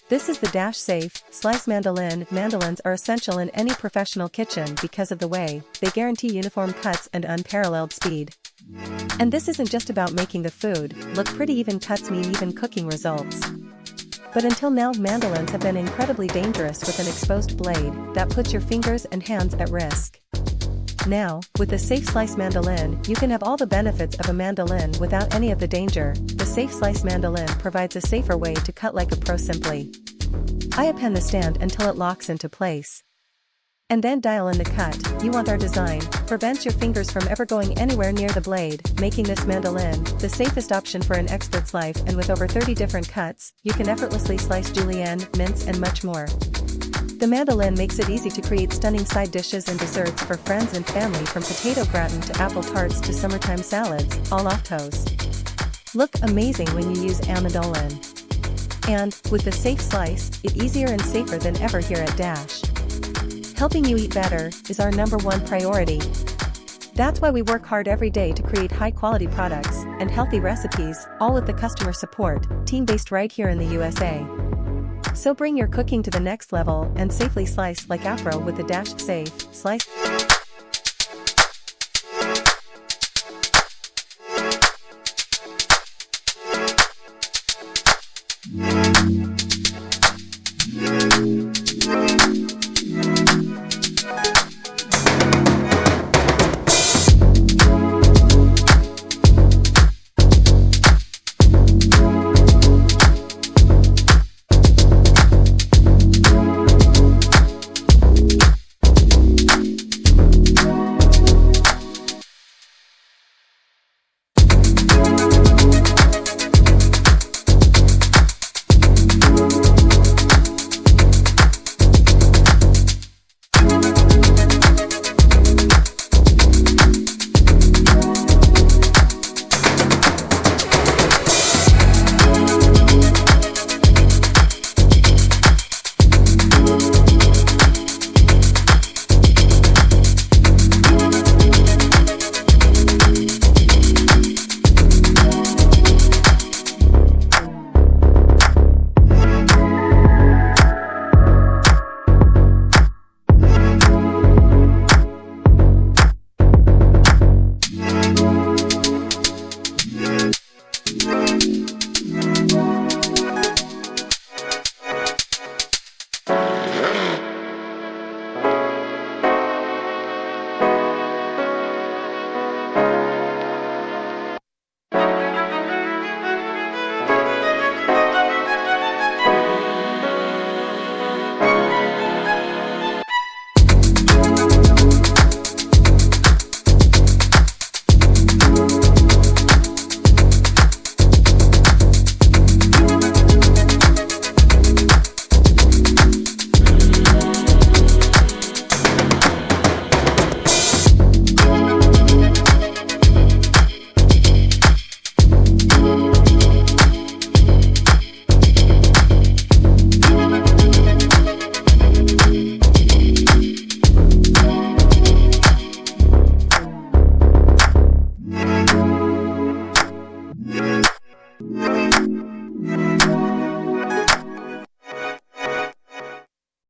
This is the Dash Safe Slice Mandoline. Mandolines are essential in any professional kitchen because of the way they guarantee uniform cuts and unparalleled speed. And this isn't just about making the food look pretty. Even cuts mean even cooking results. But until now, mandolines have been incredibly dangerous with an exposed blade that puts your fingers and hands at risk. Now, with the Safe Slice Mandoline, you can have all the benefits of a mandolin without any of the danger. The Safe Slice Mandoline provides a safer way to cut like a pro. Simply eye-append the stand until it locks into place. And then dial in the cut. You want our design prevents your fingers from ever going anywhere near the blade, making this mandolin the safest option for an expert's life. And with over 30 different cuts, you can effortlessly slice julienne, mince and much more. The mandolin makes it easy to create stunning side dishes and desserts for friends and family, from potato gratin to apple tarts to summertime salads, all off toast. Look amazing when you use a mandolin. And, with the Safe Slice, it's easier and safer than ever here at Dash. Helping you eat better is our #1 priority. That's why we work hard every day to create high-quality products and healthy recipes, all with the customer support team based right here in the USA. So bring your cooking to the next level and safely slice like Afro with the Dash Safe Slice.